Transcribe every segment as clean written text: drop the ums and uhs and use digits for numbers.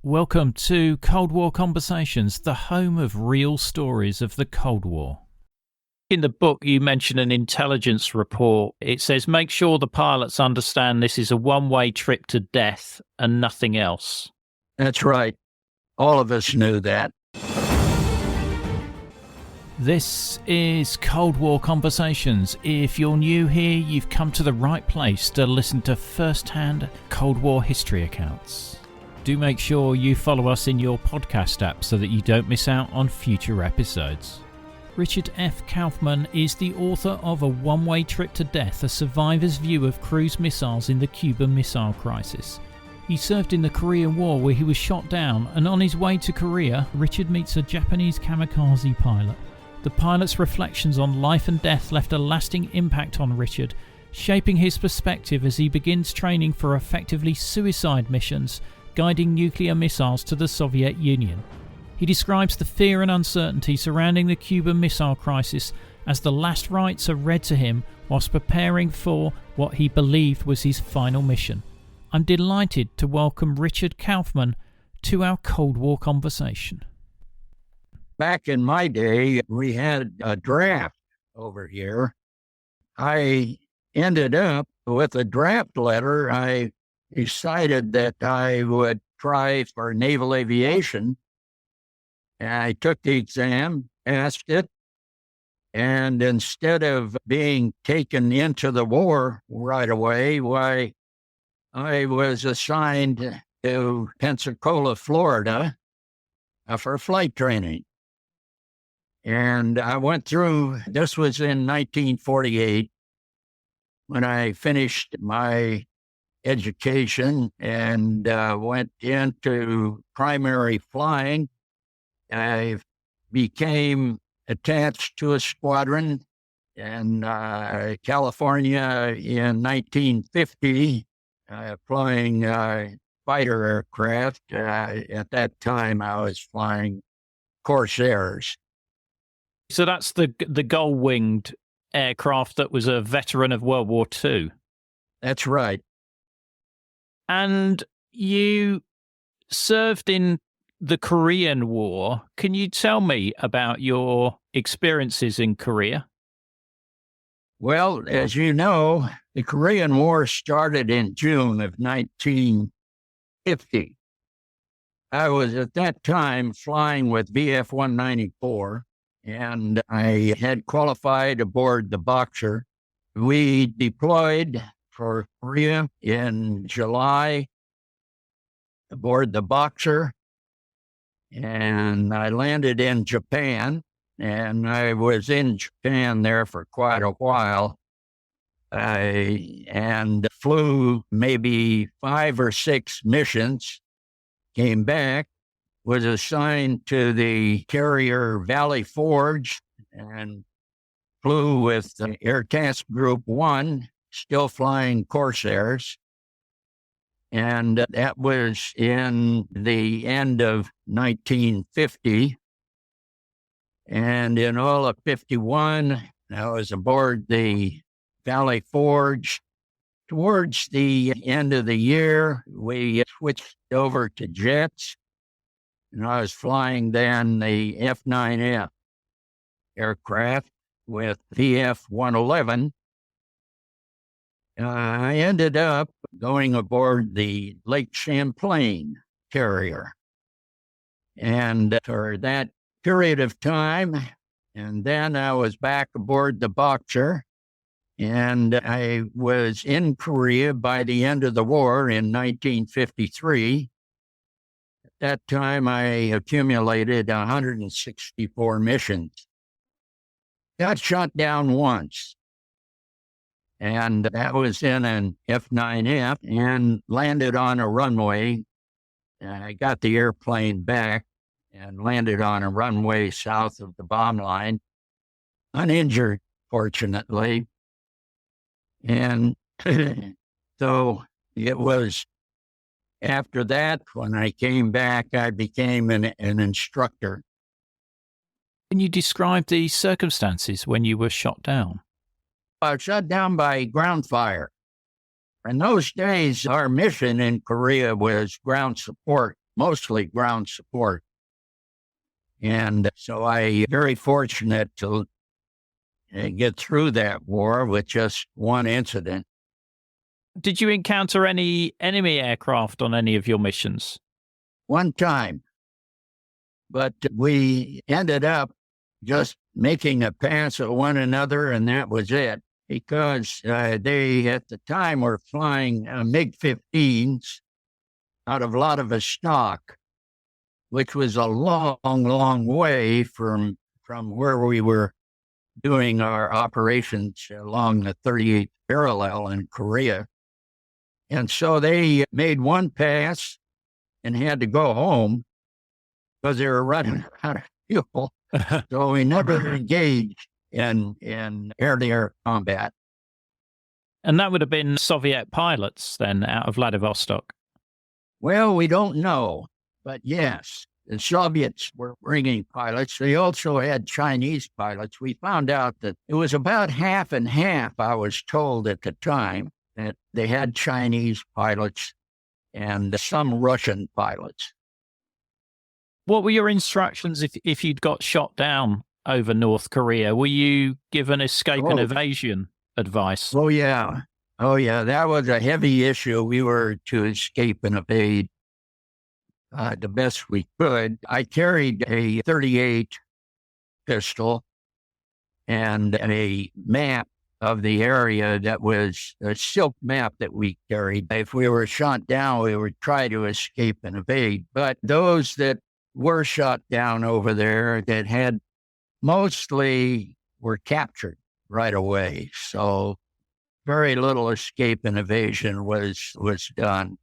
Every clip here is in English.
Welcome to Cold War Conversations, the home of real stories of the Cold War. In the book, you mention an intelligence report. It says, make sure the pilots understand this is a one-way trip to death and nothing else. That's right. All of us knew that. This is Cold War Conversations. If you're new here, you've come to the right place to listen to first-hand Cold War history accounts. Do make sure you follow us in your podcast app so that you don't miss out on future episodes. Richard F. Kaufman is the author of A One-Way Trip to Death, a survivor's view of cruise missiles in the Cuban Missile Crisis. He served in the Korean War where he was shot down, and on his way to Korea, Richard meets a Japanese Kamikaze pilot. The pilot's reflections on life and death left a lasting impact on Richard, shaping his perspective as he begins training for effectively suicide missions, guiding nuclear missiles to the Soviet Union. He describes the fear and uncertainty surrounding the Cuban Missile Crisis as the last rites are read to him whilst preparing for what he believed was his final mission. I'm delighted to welcome Richard Kaufman to our Cold War conversation. Back in my day, we had a draft over here. I ended up with a draft letter. I decided that I would try for naval aviation. And I took the exam, passed it, and instead of being taken into the war right away, I was assigned to Pensacola, Florida, for flight training. And I went through, this was in 1948, when I finished my education and went into primary flying. I became attached to a squadron in California in 1950, flying fighter aircraft. At that time, I was flying Corsairs. So that's the gull-winged aircraft that was a veteran of World War II. That's right. And you served in the Korean War. Can you tell me about your experiences in Korea? Well, as you know, the Korean War started in June of 1950. I was at that time flying with VF-194, and I had qualified aboard the Boxer. We deployed for Korea in July aboard the Boxer, and I landed in Japan, and I was in Japan there for quite a while, and flew maybe 5 or 6 missions, came back, was assigned to the carrier Valley Forge, and flew with Air Task Group 1, still flying Corsairs. And that was in the end of 1950. And in all of 51, I was aboard the Valley Forge. Towards the end of the year, we switched over to jets. And I was flying then the F-9F aircraft with VF-111. I ended up going aboard the Lake Champlain carrier. And for that period of time, and then I was back aboard the Boxer, and I was in Korea by the end of the war in 1953. At that time, I accumulated 164 missions. Got shot down once. And that was in an F-9F and landed on a runway. I got the airplane back and landed on a runway south of the bomb line, uninjured, fortunately. And so it was after that, when I came back, I became an instructor. Can you describe the circumstances when you were shot down? I was shot down by ground fire. In those days, our mission in Korea was ground support mostly ground support. And so I very fortunate to get through that war with just one incident. Did you encounter any enemy aircraft on any of your missions? One time, but we ended up just making a pass at one another, and that was it. Because they, at the time, were flying MiG-15s out of Vladivostok, which was a long, long way from where we were doing our operations along the 38th parallel in Korea. And so they made one pass and had to go home because they were running out of fuel. So we never engaged in air-to-air combat. And that would have been Soviet pilots then out of Vladivostok. Well, we don't know, but yes, the Soviets were bringing pilots. They also had Chinese pilots. We found out that it was about half and half, I was told at the time, that they had Chinese pilots and some Russian pilots. What were your instructions if you'd got shot down over North Korea? Were you given escape and evasion advice? Oh, yeah. That was a heavy issue. We were to escape and evade the best we could. I carried a 38 pistol and a map of the area that was a silk map that we carried. If we were shot down, we would try to escape and evade. But those that were shot down over there that had mostly were captured right away. So very little escape and evasion was done.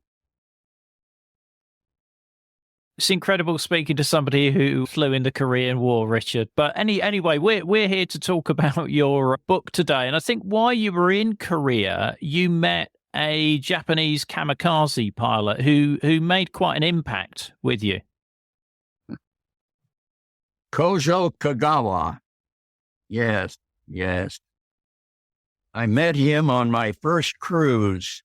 It's incredible speaking to somebody who flew in the Korean War, Richard. But anyway, we're here to talk about your book today. And I think while you were in Korea, you met a Japanese kamikaze pilot who made quite an impact with you. Kozo Kagawa. Yes. I met him on my first cruise.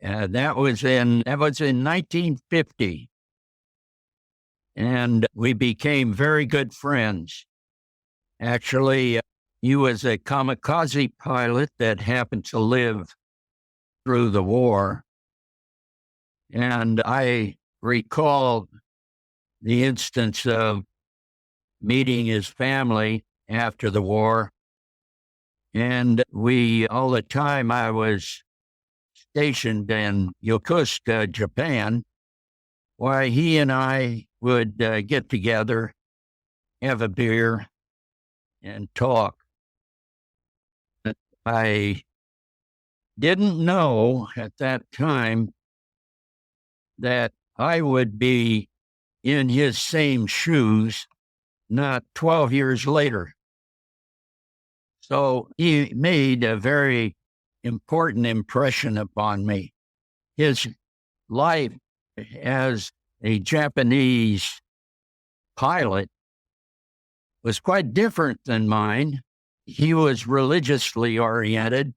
That was in 1950. And we became very good friends. Actually, he was a kamikaze pilot that happened to live through the war. And I recall the instance of meeting his family after the war. And all the time I was stationed in Yokosuka, Japan, why he and I would get together, have a beer, and talk. I didn't know at that time that I would be in his same shoes not 12 years later. So he made a very important impression upon me. His life as a Japanese pilot was quite different than mine. He was religiously oriented.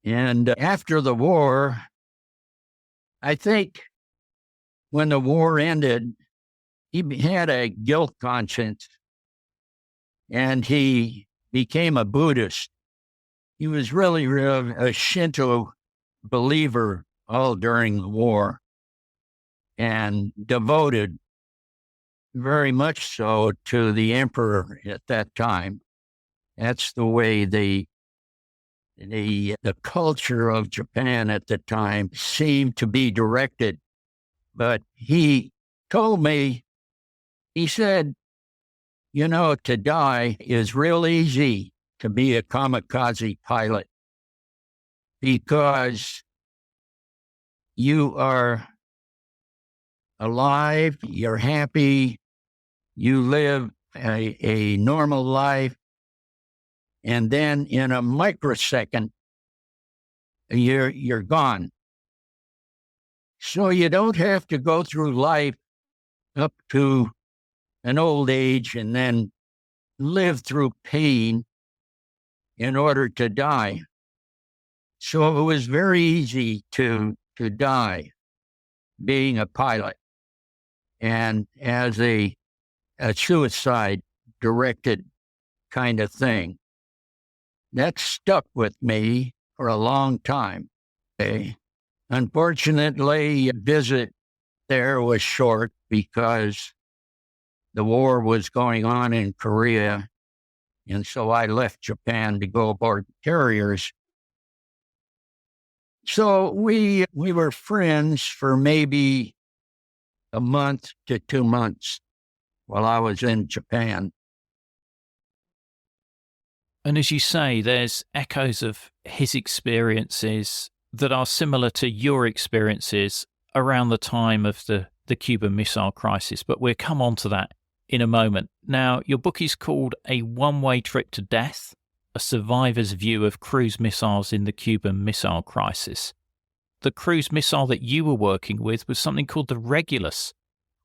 And after the war, I think when the war ended, he had a guilt conscience and he became a Buddhist. He was really a Shinto believer all during the war and devoted very much so to the emperor at that time. That's the way the culture of Japan at the time seemed to be directed. But he told me, he said, to die is real easy to be a kamikaze pilot because you are alive, you're happy, you live a normal life, and then in a microsecond, you're gone. So you don't have to go through life up to an old age and then live through pain in order to die. So it was very easy to die being a pilot and as a suicide directed kind of thing. That stuck with me for a long time. Okay. Unfortunately, a visit there was short because the war was going on in Korea. And so I left Japan to go aboard carriers. So we were friends for maybe a month to 2 months while I was in Japan. And as you say, there's echoes of his experiences that are similar to your experiences around the time of the Cuban Missile Crisis, but we'll come on to that in a moment. Now, your book is called A One-Way Trip to Death, A Survivor's View of Cruise Missiles in the Cuban Missile Crisis. The cruise missile that you were working with was something called the Regulus,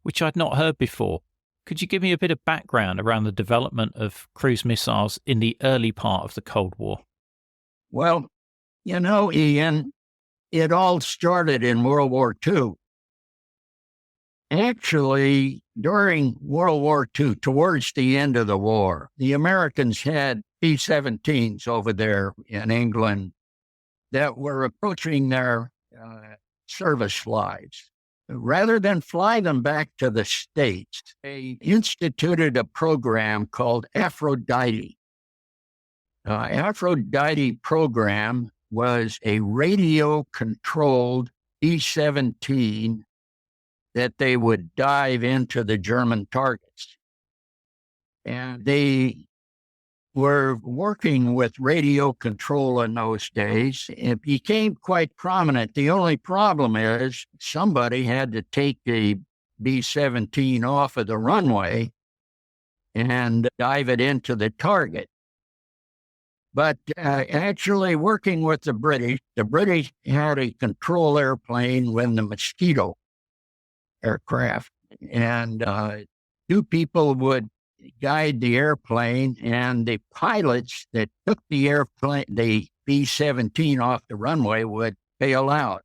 which I'd not heard before. Could you give me a bit of background around the development of cruise missiles in the early part of the Cold War? Well, Ian, it all started in World War II. Actually, during World War II, towards the end of the war, the Americans had B-17s over there in England that were approaching their service lives. Rather than fly them back to the States, they instituted a program called Aphrodite. Aphrodite program was a radio-controlled B-17 that they would dive into the German targets. And they were working with radio control in those days. It became quite prominent. The only problem is somebody had to take the B-17 off of the runway and dive it into the target. But actually working with the British had a control airplane with the Mosquito aircraft, and 2 people would guide the airplane, and the pilots that took the B-17 off the runway would bail out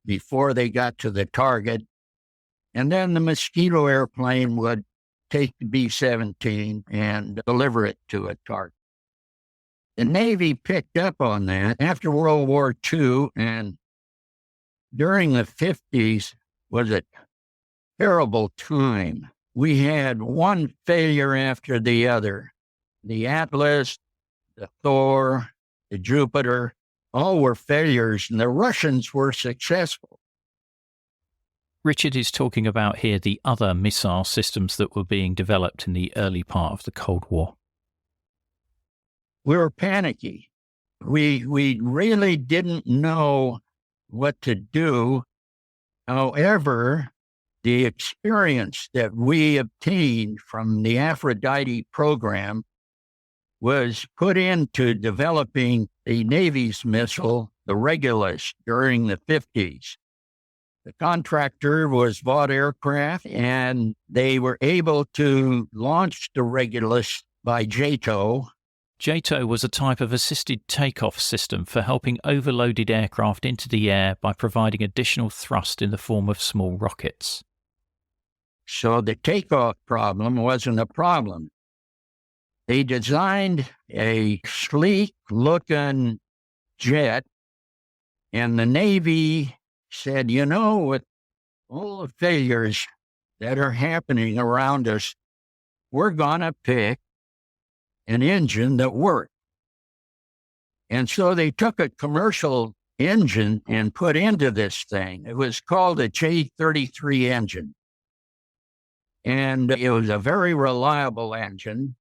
before they got to the target. And then the Mosquito airplane would take the B-17 and deliver it to a target. The Navy picked up on that after World War II, and during the 50s was a terrible time. We had one failure after the other. The Atlas, the Thor, the Jupiter, all were failures, and the Russians were successful. Richard is talking about here the other missile systems that were being developed in the early part of the Cold War. We were panicky. We really didn't know what to do. However, the experience that we obtained from the Aphrodite program was put into developing the Navy's missile, the Regulus, during the 50s. The contractor was Vought Aircraft, and they were able to launch the Regulus by JATO. JATO was a type of assisted takeoff system for helping overloaded aircraft into the air by providing additional thrust in the form of small rockets. So the takeoff problem wasn't a problem. They designed a sleek-looking jet, and the Navy said, with all the failures that are happening around us, we're going to pick an engine that worked. And so they took a commercial engine and put into this thing. It was called a J-33 engine. And it was a very reliable engine.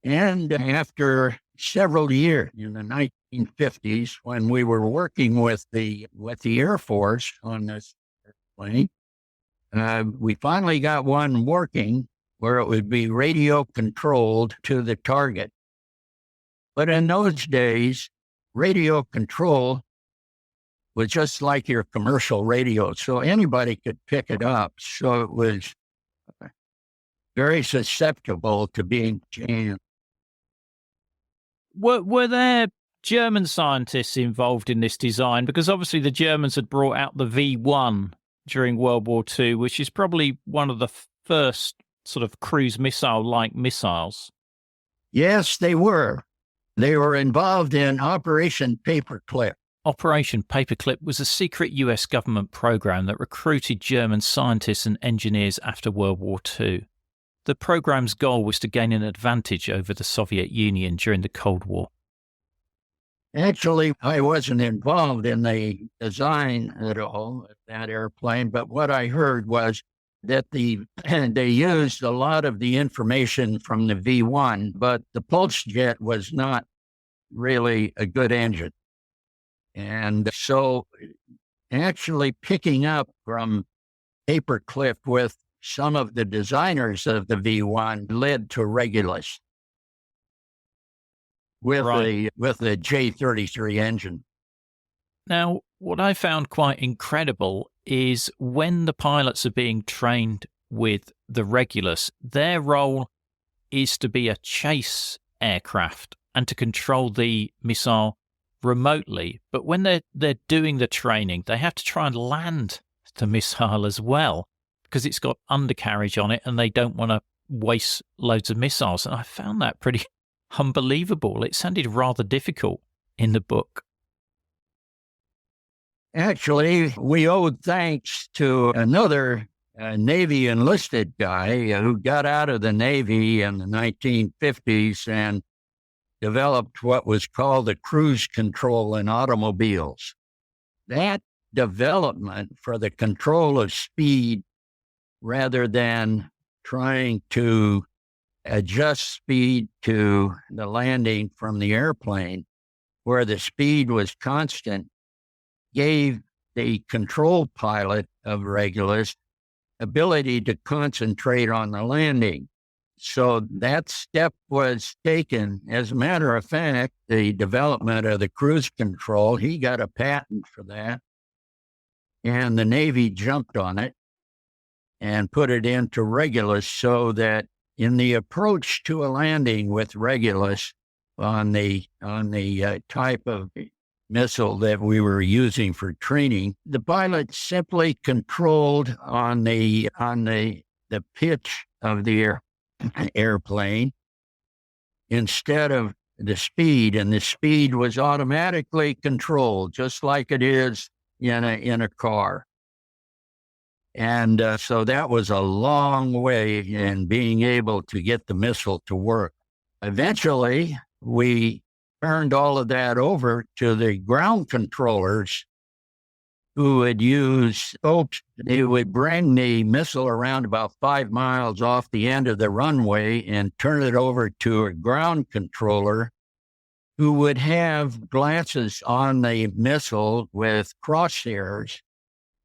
And after several years, in the 1950s, when we were working with the Air Force on this plane, we finally got one working where it would be radio controlled to the target. But in those days, radio control was just like your commercial radio, so anybody could pick it up. So it was very susceptible to being jammed. Were there German scientists involved in this design? Because obviously the Germans had brought out the V1 during World War II, which is probably one of the first sort of cruise missile-like missiles. Yes, they were. They were involved in Operation Paperclip. Operation Paperclip was a secret US government program that recruited German scientists and engineers after World War II. The program's goal was to gain an advantage over the Soviet Union during the Cold War. Actually, I wasn't involved in the design at all of that airplane, but what I heard was that they used a lot of the information from the V1, but the pulse jet was not really a good engine. And so actually picking up from Paperclip with some of the designers of the V1 led to Regulus with the J-33 engine. Now, what I found quite incredible is when the pilots are being trained with the Regulus, their role is to be a chase aircraft and to control the missile remotely. But when they're doing the training, they have to try and land the missile as well because it's got undercarriage on it and they don't want to waste loads of missiles. And I found that pretty unbelievable. It sounded rather difficult in the book. Actually, we owed thanks to another Navy enlisted guy who got out of the Navy in the 1950s and developed what was called the cruise control in automobiles. That development for the control of speed rather than trying to adjust speed to the landing from the airplane, where the speed was constant, gave the control pilot of Regulus ability to concentrate on the landing. So that step was taken. As a matter of fact, the development of the cruise control, he got a patent for that. And the Navy jumped on it and put it into Regulus so that in the approach to a landing with Regulus on the type of missile that we were using for training, the pilot simply controlled on the pitch of the airplane instead of the speed, and the speed was automatically controlled just like it is in a car. And so that was a long way in being able to get the missile to work. Eventually, we turned all of that over to the ground controllers who would use scopes. They would bring the missile around about 5 miles off the end of the runway and turn it over to a ground controller who would have glasses on the missile with crosshairs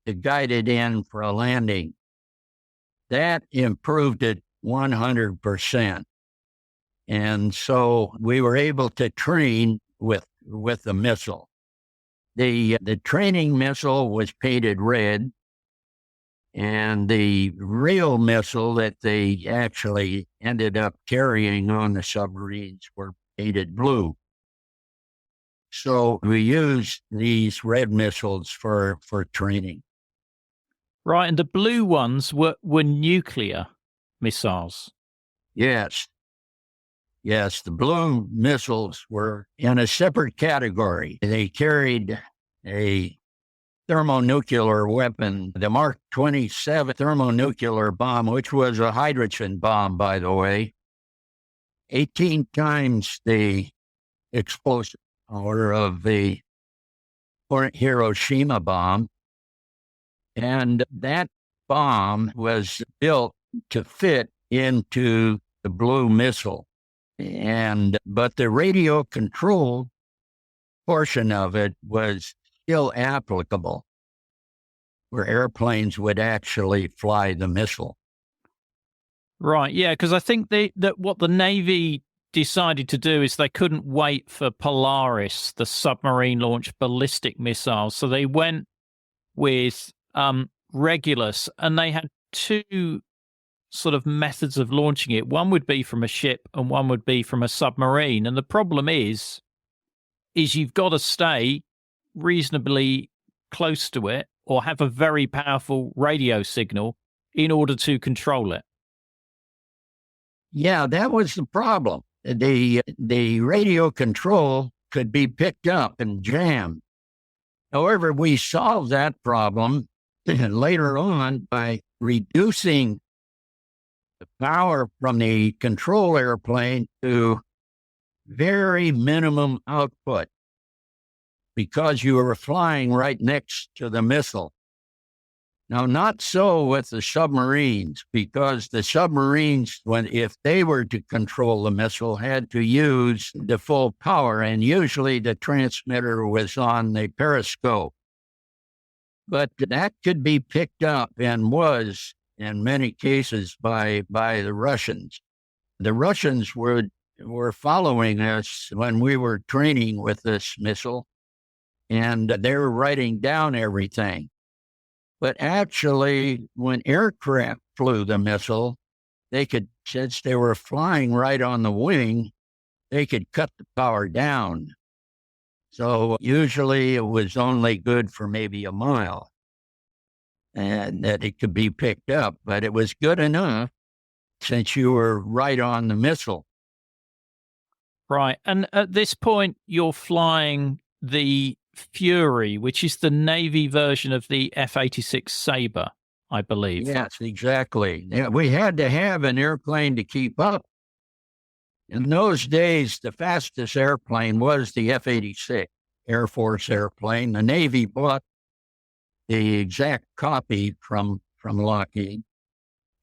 to guide it in for a landing. That improved it 100%. And so we were able to train with the missile. The training missile was painted red, and the real missile that they actually ended up carrying on the submarines were painted blue. So we used these red missiles for training. Right, and the blue ones were nuclear missiles. Yes. Yes, the blue missiles were in a separate category. They carried a thermonuclear weapon, the Mark 27 thermonuclear bomb, which was a hydrogen bomb, by the way, 18 times the explosive power of the Hiroshima bomb. And that bomb was built to fit into the blue missile. But the radio control portion of it was still applicable, where airplanes would actually fly the missile. Right, yeah, because I think that what the Navy decided to do is they couldn't wait for Polaris, the submarine-launched ballistic missile, so they went with Regulus, and they had two sort of methods of launching it. One would be from a ship and one would be from a submarine. And the problem is you've got to stay reasonably close to it or have a very powerful radio signal in order to control it. Yeah, that was the problem. The radio control could be picked up and jammed. However, we solved that problem later on by reducing the power from the control airplane to very minimum output because you were flying right next to the missile. Now, not so with the submarines, because the submarines, if they were to control the missile, had to use the full power, and usually the transmitter was on the periscope. But that could be picked up and was, in many cases, by the Russians. The Russians were following us when we were training with this missile, and they were writing down everything. But actually, when aircraft flew the missile, since they were flying right on the wing, they could cut the power down. So usually it was only good for maybe a mile and that it could be picked up, but it was good enough since you were right on the missile. Right. And at this point, you're flying the Fury, which is the Navy version of the F-86 Sabre, I believe. Yes, exactly. We had to have an airplane to keep up. In those days, the fastest airplane was the F-86 Air Force airplane. The Navy bought the exact copy from Lockheed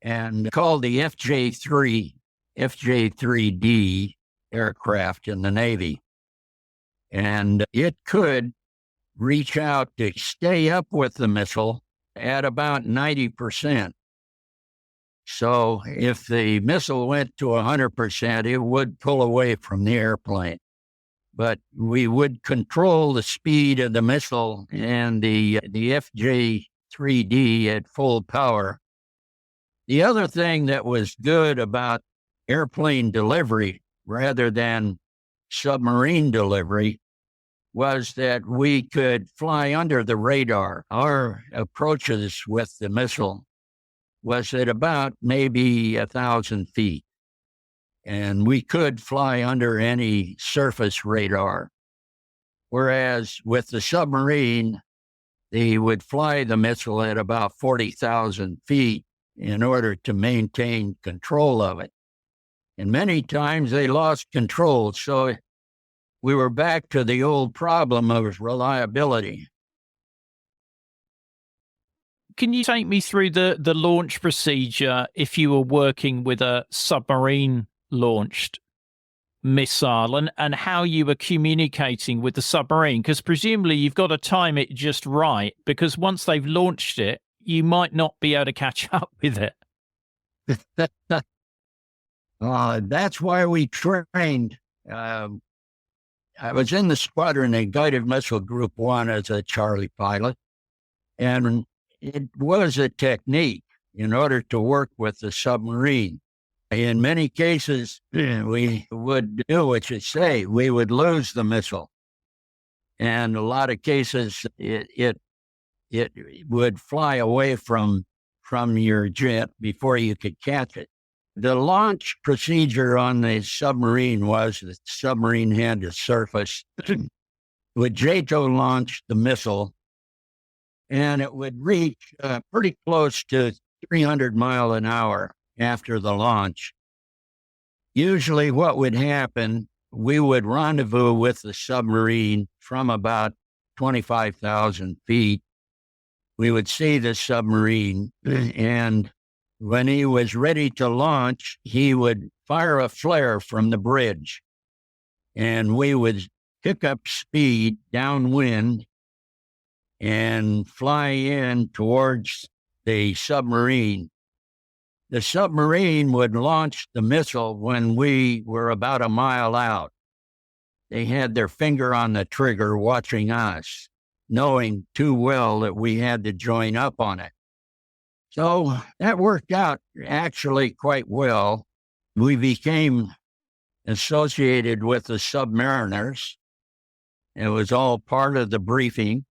and called the FJ-3D aircraft in the Navy. And it could reach out to stay up with the missile at about 90%. So if the missile went to 100%, it would pull away from the airplane. But we would control the speed of the missile and the FJ-3D at full power. The other thing that was good about airplane delivery rather than submarine delivery was that we could fly under the radar. Our approaches with the missile was at about maybe 1,000 feet. And we could fly under any surface radar. Whereas with the submarine, they would fly the missile at about 40,000 feet in order to maintain control of it. And many times they lost control. So we were back to the old problem of reliability. Can you take me through the launch procedure if you were working with a submarine launched missile and how you were communicating with the submarine? Because presumably you've got to time it just right, because once they've launched it, you might not be able to catch up with it. That's why we trained. I was in the squadron in Guided Missile Group 1 as a Charlie pilot, and it was a technique in order to work with the submarine. In many cases, we would do what you say. We would lose the missile. And a lot of cases, it would fly away from your jet before you could catch it. The launch procedure on the submarine was the submarine had to surface. Would JATO launch the missile, and it would reach pretty close to 300 miles an hour after the launch. Usually what would happen, we would rendezvous with the submarine from about 25,000 feet. We would see the submarine, and when he was ready to launch, he would fire a flare from the bridge, and we would pick up speed downwind and fly in towards the submarine. The submarine would launch the missile when we were about a mile out. They had their finger on the trigger watching us, knowing too well that we had to join up on it. So that worked out actually quite well. We became associated with the submariners. It was all part of the briefing.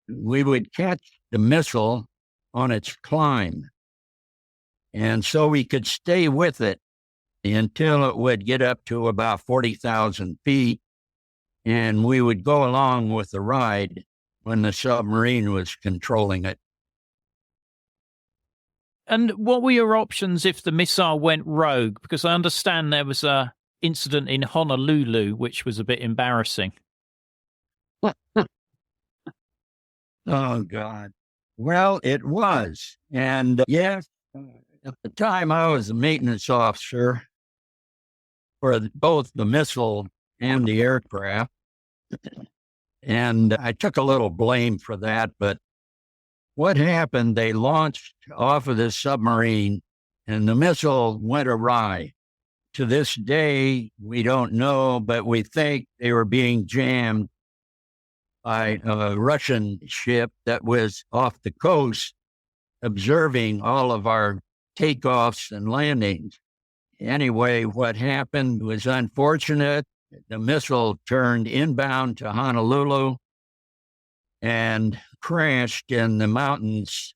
We would catch the missile on its climb. And so we could stay with it until it would get up to about 40,000 feet, and we would go along with the ride when the submarine was controlling it. And what were your options if the missile went rogue? Because I understand there was a incident in Honolulu, which was a bit embarrassing. Oh, God. Well, it was. And yes, at the time I was a maintenance officer for both the missile and the aircraft. And I took a little blame for that. But what happened, they launched off of this submarine and the missile went awry. To this day, we don't know, but we think they were being jammed by a Russian ship that was off the coast observing all of our takeoffs and landings. Anyway, what happened was unfortunate. The missile turned inbound to Honolulu and crashed in the mountains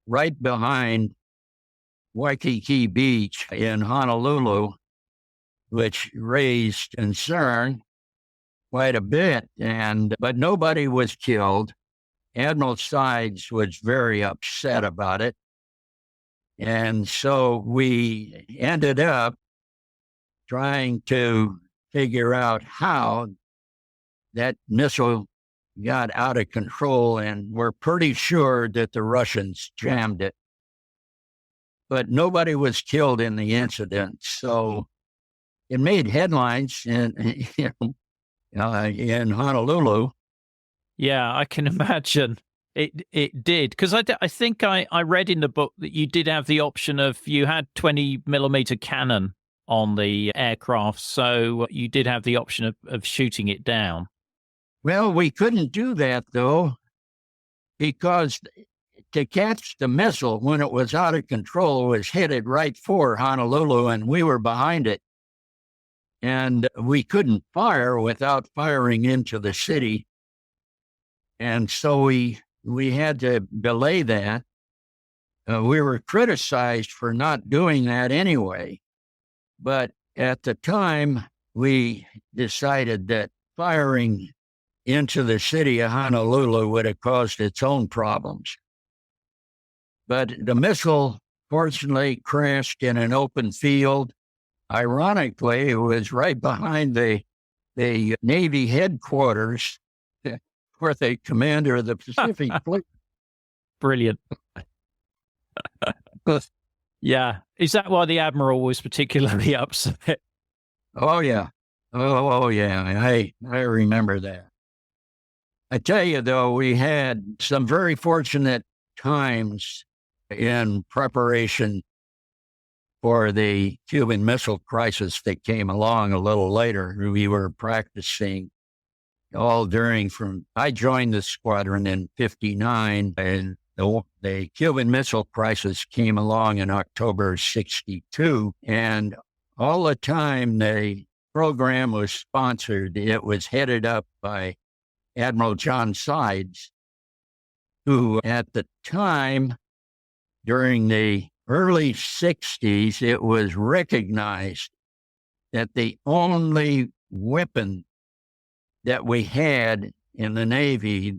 right behind Waikiki Beach in Honolulu, which raised concern quite a bit. But nobody was killed. Admiral Sides was very upset about it. And so we ended up trying to figure out how that missile got out of control, and we're pretty sure that the Russians jammed it. But nobody was killed in the incident. So it made headlines in Honolulu. Yeah, I can imagine it did. Because I think I read in the book that you did have the option of, you had 20 millimeter cannon on the aircraft, so you did have the option of shooting it down. Well, we couldn't do that, though, because to catch the missile when it was out of control, it was headed right for Honolulu, and we were behind it. And we couldn't fire without firing into the city. And so we had to delay that. We were criticized for not doing that anyway. But at the time, we decided that firing into the city of Honolulu would have caused its own problems. But the missile, fortunately, crashed in an open field. Ironically, it was right behind the Navy headquarters where the commander of the Pacific Fleet. Brilliant. Yeah. Is that why the Admiral was particularly upset? Oh, yeah. Oh, yeah. I remember that. I tell you, though, we had some very fortunate times in preparation for the Cuban Missile Crisis that came along a little later. We were practicing all I joined the squadron in 1959, and the Cuban Missile Crisis came along in October 1962. And all the time the program was sponsored, it was headed up by Admiral John Sides, who at the time, during the early 1960s, it was recognized that the only weapon that we had in the Navy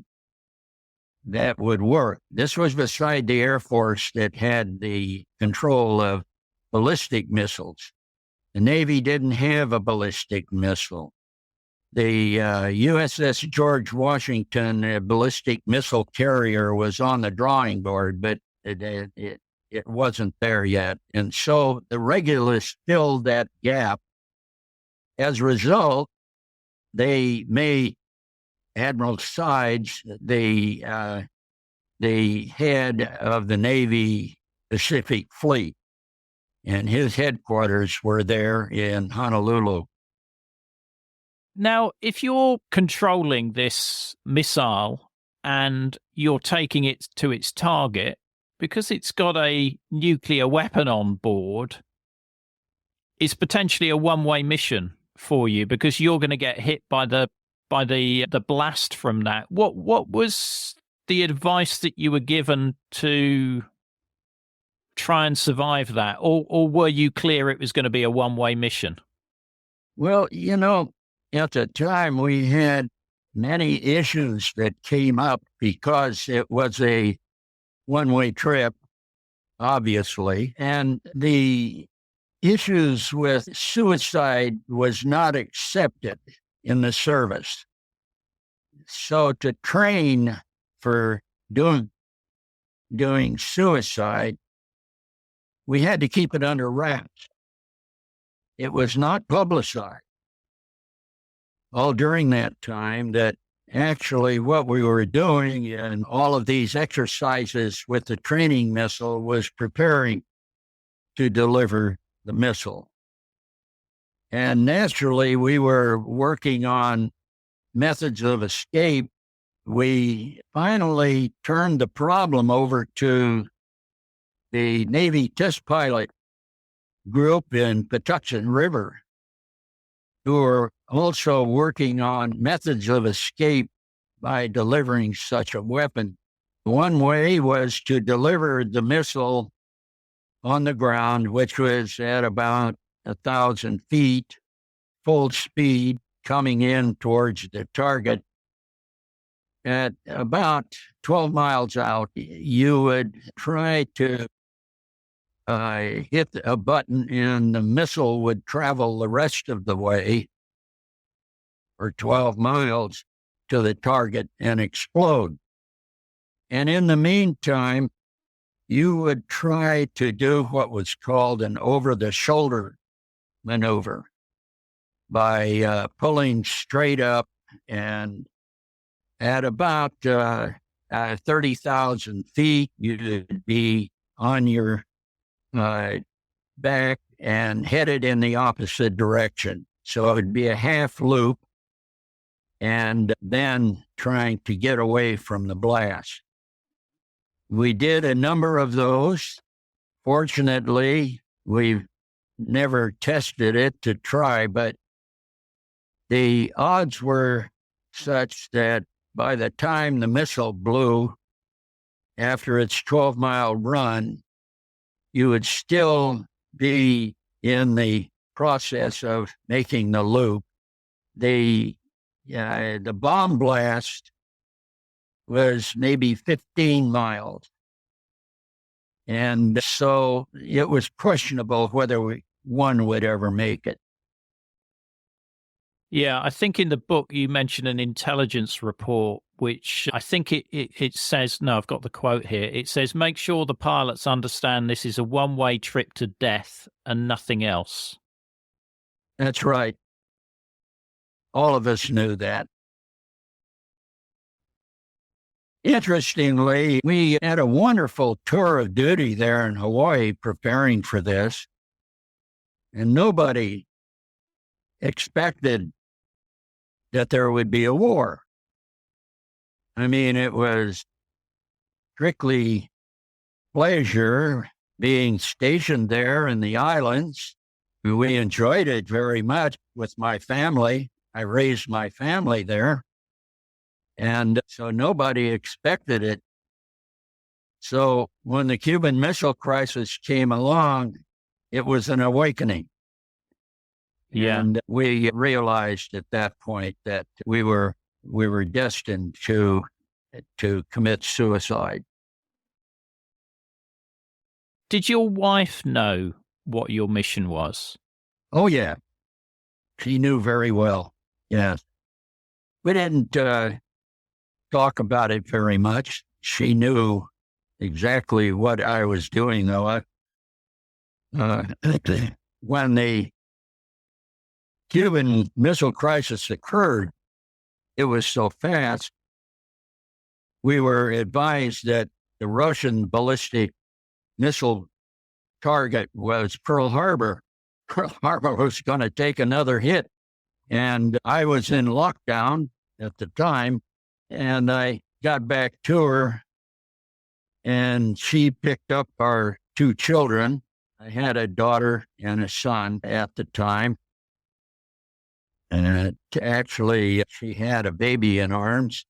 that would work, this was beside the Air Force that had the control of ballistic missiles. The Navy didn't have a ballistic missile. The USS George Washington ballistic missile carrier was on the drawing board, but it wasn't there yet. And so the Regulus filled that gap. As a result, they made Admiral Sides the head of the Navy Pacific Fleet, and his headquarters were there in Honolulu. Now, if you're controlling this missile and you're taking it to its target, because it's got a nuclear weapon on board, it's potentially a one-way mission for you, because you're going to get hit by the blast from that. What was the advice that you were given to try and survive that, or were you clear it was going to be a one-way mission? Well, at the time we had many issues that came up because it was a one-way trip, obviously, and the issues with suicide was not accepted in the service. So to train for doing suicide, we had to keep it under wraps. It was not publicized all during that time that actually what we were doing in all of these exercises with the training missile was preparing to deliver the missile. And naturally, we were working on methods of escape. We finally turned the problem over to the Navy test pilot group in Patuxent River, who are also working on methods of escape by delivering such a weapon. One way was to deliver the missile on the ground, which was at about 1,000 feet, full speed, coming in towards the target. At about 12 miles out, you would try to hit a button and the missile would travel the rest of the way for 12 miles to the target and explode. And in the meantime, you would try to do what was called an over-the-shoulder maneuver by pulling straight up, and at about 30,000 feet, you'd be on your back and headed in the opposite direction. So it would be a half loop and then trying to get away from the blast. We did a number of those. Fortunately, we've never tested it to try, but the odds were such that by the time the missile blew, after its 12-mile run, you would still be in the process of making the loop. The bomb blast was maybe 15 miles. And so it was questionable whether one would ever make it. Yeah, I think in the book you mentioned an intelligence report, which I think it says, no, I've got the quote here. It says, make sure the pilots understand this is a one-way trip to death and nothing else. That's right. All of us knew that. Interestingly, we had a wonderful tour of duty there in Hawaii preparing for this, and nobody expected that there would be a war. I mean, it was strictly pleasure being stationed there in the islands. We enjoyed it very much with my family. I raised my family there. And so nobody expected it. So when the Cuban Missile Crisis came along, it was an awakening. Yeah. And we realized at that point that we were destined to commit suicide. Did your wife know what your mission was? Oh, yeah. She knew very well. Yes. We didn't talk about it very much. She knew exactly what I was doing, though. When the Cuban Missile Crisis occurred, it was so fast. We were advised that the Russian ballistic missile target was Pearl Harbor. Pearl Harbor was going to take another hit. And I was in lockdown at the time, and I got back to her, and she picked up our two children. I had a daughter and a son at the time. And actually, she had a baby in arms,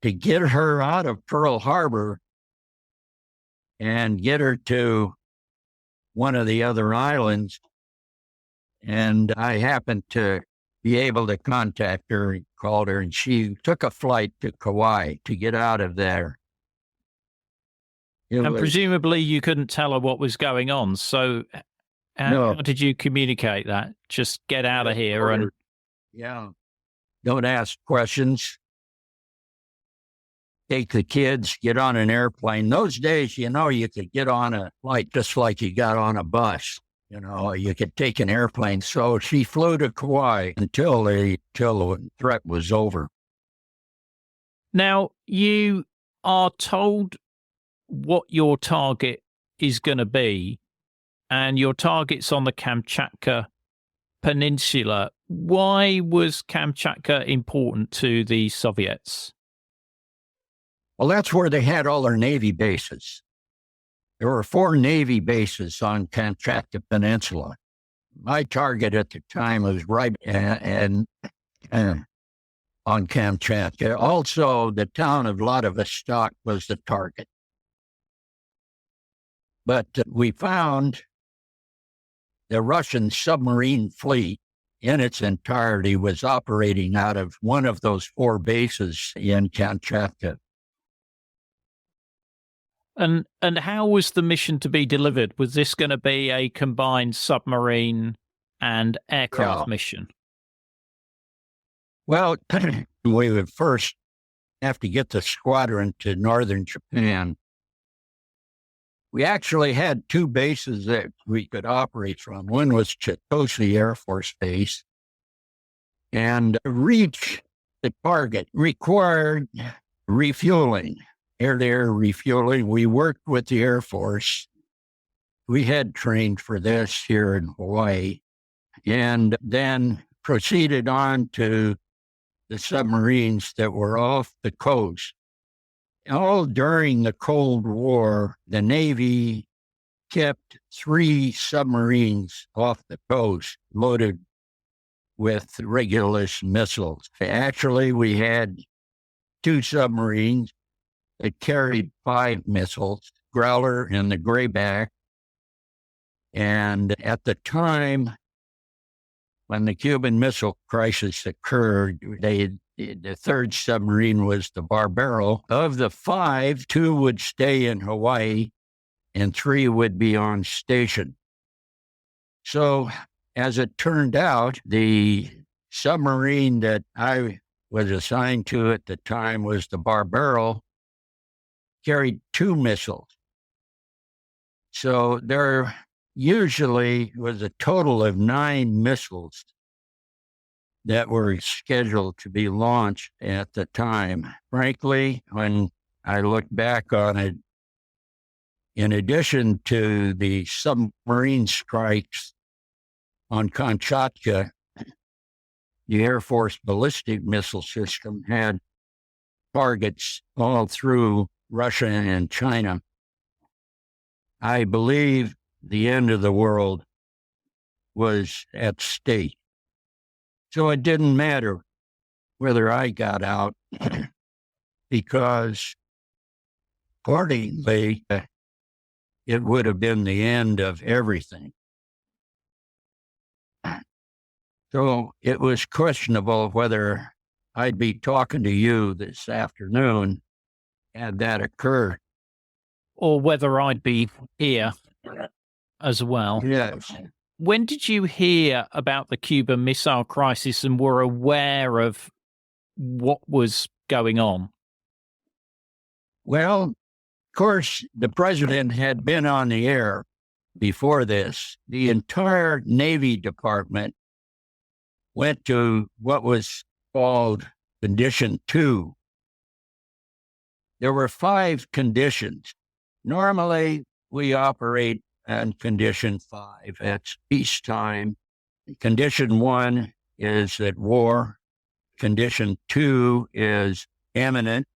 to get her out of Pearl Harbor and get her to one of the other islands. And I happened to be able to contact her and called her, and she took a flight to Kauai to get out of there. Presumably you couldn't tell her what was going on. So how did you communicate that? Just get out of here and... Yeah. Don't ask questions. Take the kids, get on an airplane. Those days, you could get on a flight just like you got on a bus. You could take an airplane. So she flew to Kauai until the threat was over. Now, you are told what your target is going to be, and your target's on the Kamchatka Peninsula. Why was Kamchatka important to the Soviets? Well, that's where they had all their Navy bases. There were 4 Navy bases on Kamchatka Peninsula. My target at the time was right on Kamchatka. Also, the town of Vladivostok was the target. But we found the Russian submarine fleet in its entirety was operating out of one of those 4 bases in Kamchatka. And how was the mission to be delivered? Was this going to be a combined submarine and aircraft mission? Well, we would first have to get the squadron to northern Japan. We actually had 2 bases that we could operate from. One was Chitose Air Force Base, and to reach the target required refueling. Air-to-air refueling. We worked with the Air Force. We had trained for this here in Hawaii, and then proceeded on to the submarines that were off the coast. All during the Cold War, the Navy kept 3 submarines off the coast loaded with Regulus missiles. Actually, we had 2 submarines that carried 5 missiles, Growler and the Grayback. And at the time when the Cuban Missile Crisis occurred, the 3rd submarine was the Barbaro. Of the 5, 2 would stay in Hawaii and 3 would be on station. So as it turned out, the submarine that I was assigned to at the time was the Barbaro, carried 2 missiles. So there usually was a total of 9 missiles that were scheduled to be launched at the time. Frankly, when I look back on it, in addition to the submarine strikes on Kamchatka, the Air Force ballistic missile system had targets all through Russia and China. I believe the end of the world was at stake. So it didn't matter whether I got out because accordingly, it would have been the end of everything. So it was questionable whether I'd be talking to you this afternoon had that occurred. Or whether I'd be here as well. Yes. When did you hear about the Cuban Missile Crisis and were aware of what was going on? Well, of course, the president had been on the air before this. The entire Navy Department went to what was called Condition 2. There were 5 conditions. Normally, we operate on Condition 5. That's peacetime. Condition 1 is at war. Condition 2 is imminent.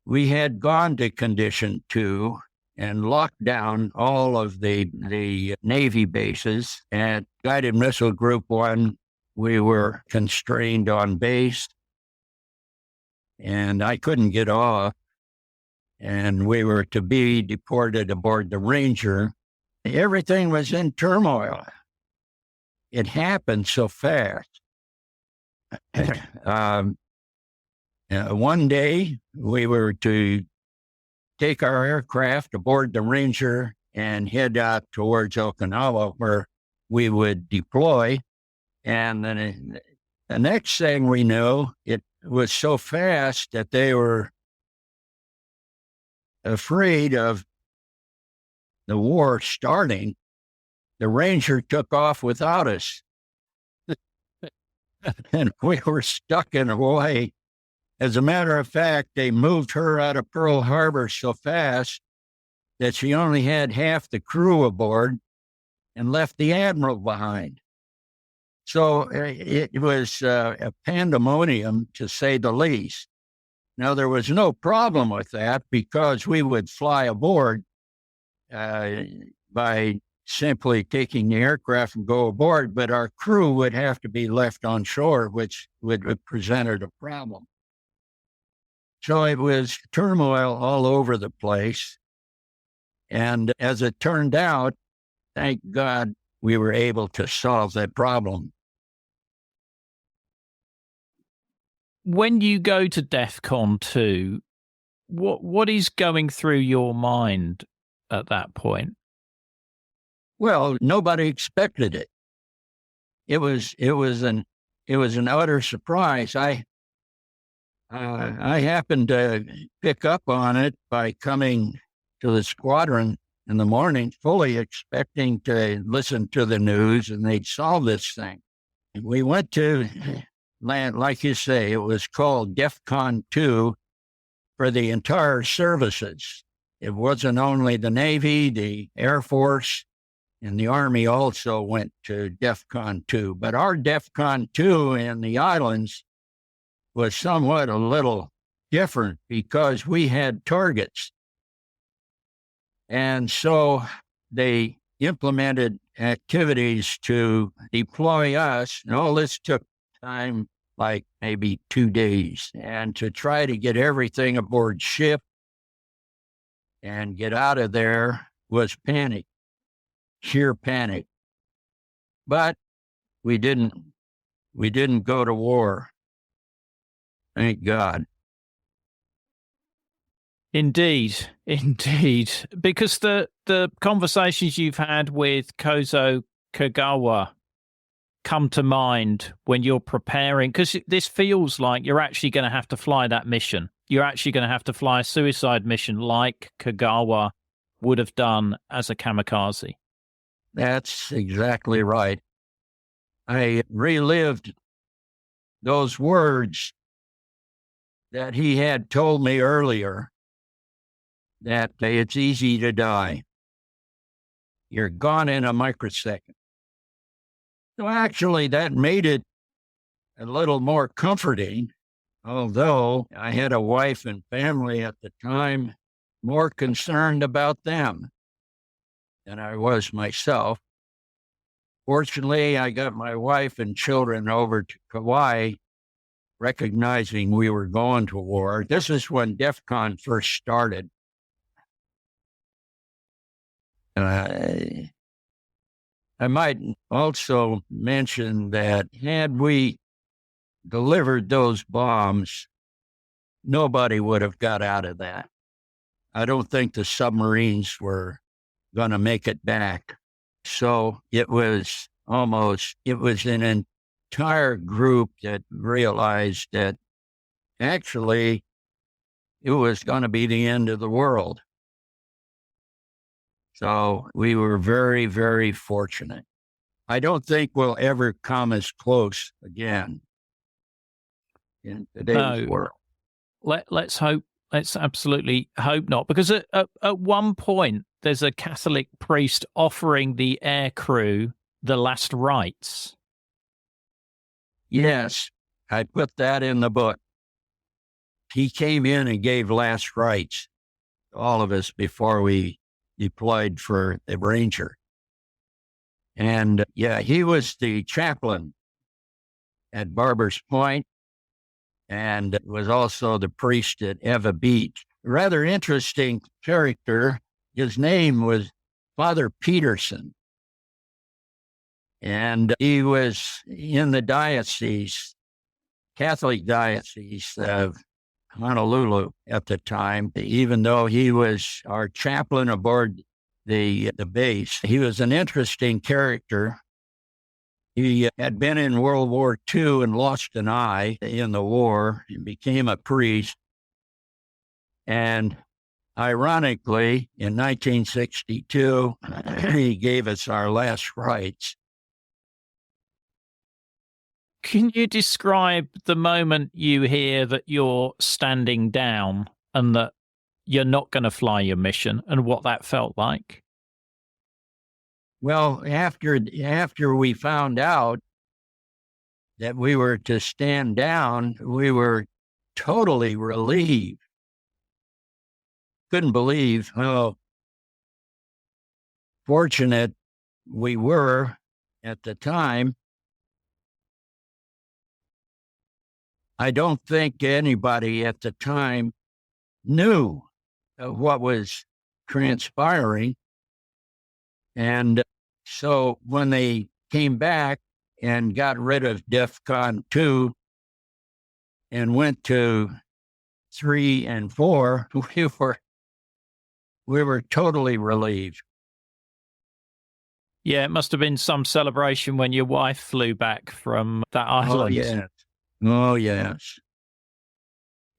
We had gone to Condition 2 and locked down all of the Navy bases. At Guided Missile Group 1, we were constrained on base. and I couldn't get off, and we were to be deported aboard the Ranger. Everything was in turmoil. It happened so fast. One day, we were to take our aircraft aboard the Ranger and head out towards Okinawa, where we would deploy. And then the next thing we knew, it was so fast that they were afraid of the war starting. The Ranger took off without us. And we were stuck in Hawaii. As a matter of fact, they moved her out of Pearl Harbor so fast that she only had half the crew aboard and left the admiral behind. So it was a pandemonium, to say the least. Now, there was no problem with that because we would fly aboard by simply taking the aircraft and go aboard, but our crew would have to be left on shore, which would have presented a problem. So it was turmoil all over the place. And as it turned out, thank God we were able to solve that problem. When you go to DEFCON 2, what is going through your mind at that point? Well, nobody expected it. It was an utter surprise. I happened to pick up on it by coming to the squadron in the morning, fully expecting to listen to the news and they'd solve this thing. And we went to land, like you say, it was called DEFCON 2 for the entire services. It wasn't only the Navy, the Air Force, and the Army also went to DEFCON 2. But our DEFCON 2 in the islands was somewhat a little different because we had targets. And so they implemented activities to deploy us. And all this took time, like maybe 2 days, and to try to get everything aboard ship and get out of there was panic, sheer panic. But we didn't go to war. Thank God. Indeed. Because the conversations you've had with Kozo Kagawa come to mind when you're preparing, because this feels like you're actually going to have to fly that mission. You're actually going to have to fly a suicide mission like Kagawa would have done as a kamikaze. That's exactly right. I relived those words that he had told me earlier, that it's easy to die. You're gone in a microsecond. So actually, that made it a little more comforting, although I had a wife and family at the time more concerned about them than I was myself. Fortunately, I got my wife and children over to Kauai, recognizing we were going to war. This is when DEFCON first started. I might also mention that had we delivered those bombs, nobody would have got out of that. I don't think the submarines were going to make it back. So it was an entire group that realized that actually it was going to be the end of the world. So we were very, very fortunate. I don't think we'll ever come as close again in today's world. Let's hope. Let's absolutely hope not. Because at one point, there's a Catholic priest offering the air crew the last rites. Yes, I put that in the book. He came in and gave last rites to all of us before we deployed for the Ranger. And he was the chaplain at Barber's Point. and was also the priest at Eva Beach. Rather interesting character. His name was Father Peterson, and he was in the diocese, Catholic diocese of Honolulu at the time, even though he was our chaplain aboard the base. He was an interesting character. He had been in World War II and lost an eye in the war and became a priest. And ironically, in 1962, he gave us our last rites. Can you describe the moment you hear that you're standing down and that you're not going to fly your mission and what that felt like? Well, after we found out that we were to stand down, we were totally relieved. Couldn't believe how fortunate we were at the time. I don't think anybody at the time knew what was transpiring. And so when they came back and got rid of DEFCON 2 and went to 3 and 4, we were totally relieved. Yeah, it must have been some celebration when your wife flew back from that island. Oh, yes. Oh, yes.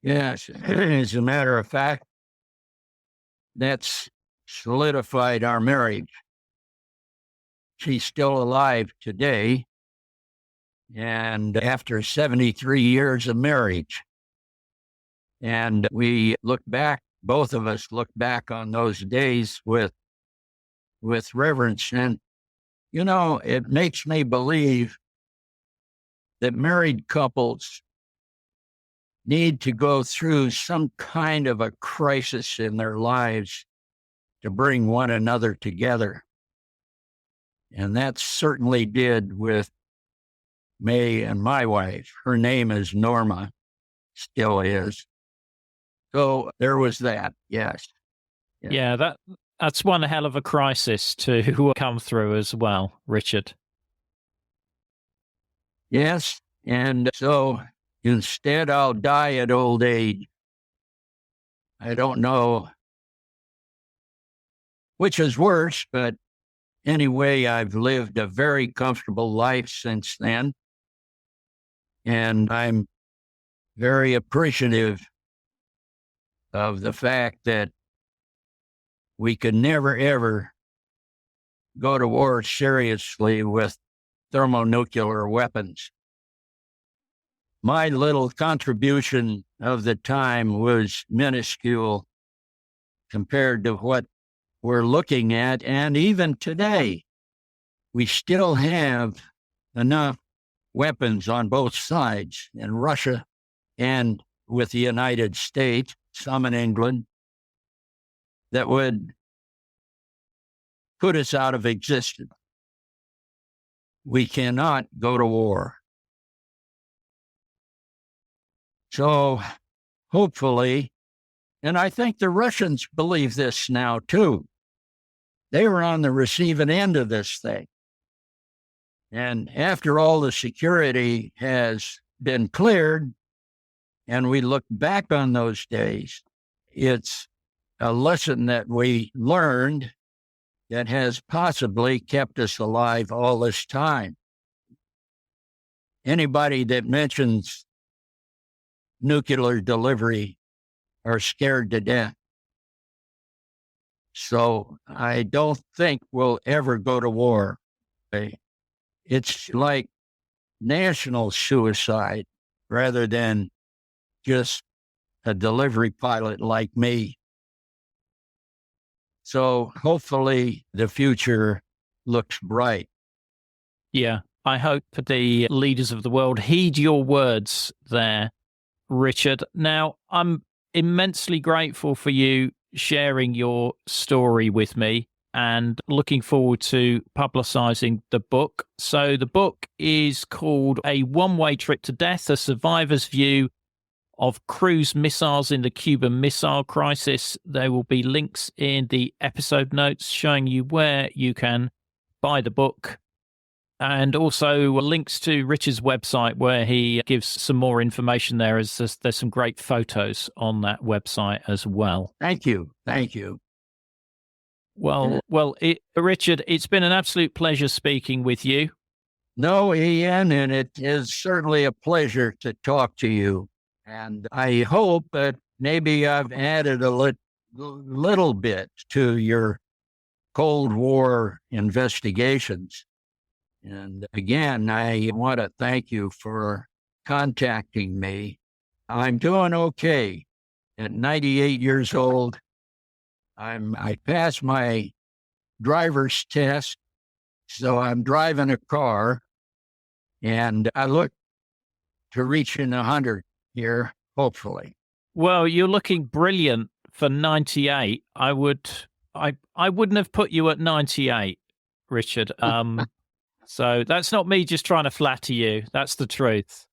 Yes. As a matter of fact, that's solidified our marriage. She's still alive today, and after 73 years of marriage. And we look back, both of us look back on those days with reverence. And, you know, it makes me believe that married couples need to go through some kind of a crisis in their lives to bring one another together. And that certainly did with May and my wife. Her name is Norma, still is. So there was that, yes. Yeah, that's one hell of a crisis to come through as well, Richard. Yes, and so instead I'll die at old age. I don't know which is worse, but anyway, I've lived a very comfortable life since then, and I'm very appreciative of the fact that we could never, ever go to war seriously with thermonuclear weapons. My little contribution of the time was minuscule compared to what we're looking at. And even today, we still have enough weapons on both sides in Russia and with the United States, some in England, that would put us out of existence. We cannot go to war. So hopefully, and I think the Russians believe this now too. They were on the receiving end of this thing. And after all the security has been cleared, and we look back on those days, it's a lesson that we learned that has possibly kept us alive all this time. Anybody that mentions nuclear delivery are scared to death. So I don't think we'll ever go to war. It's like national suicide rather than just a delivery pilot like me. So hopefully the future looks bright. Yeah, I hope the leaders of the world heed your words there, Richard. Now, I'm immensely grateful for you sharing your story with me and looking forward to publicizing the book. So the book is called A One-Way Trip to Death, A Survivor's View of cruise missiles in the Cuban Missile Crisis. There will be links in the episode notes showing you where you can buy the book, and also links to Richard's website where he gives some more information there. There's some great photos on that website as well. Thank you. Thank you. Well, Richard, it's been an absolute pleasure speaking with you. No, Ian, and it is certainly a pleasure to talk to you. And I hope that maybe I've added a little bit to your Cold War investigations. And again, I want to thank you for contacting me. I'm doing okay. At 98 years old, I passed my driver's test, so I'm driving a car, and I look to reaching 100 here, hopefully. Well, you're looking brilliant for 98. I wouldn't have put you at 98, Richard. So that's not me just trying to flatter you. That's the truth.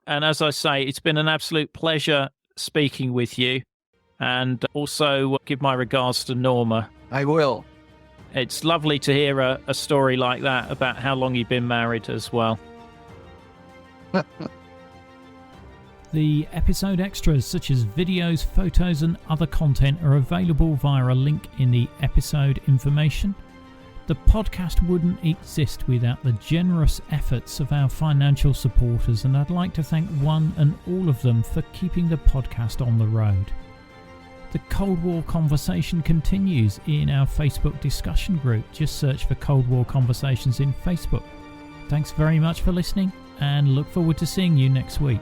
And as I say, it's been an absolute pleasure speaking with you. And also give my regards to Norma. I will. It's lovely to hear a story like that about how long you've been married as well. The episode extras, such as videos, photos, and other content, are available via a link in the episode information. The podcast wouldn't exist without the generous efforts of our financial supporters, and I'd like to thank one and all of them for keeping the podcast on the road. The Cold War conversation continues in our Facebook discussion group. Just search for Cold War Conversations in Facebook. Thanks very much for listening, and look forward to seeing you next week.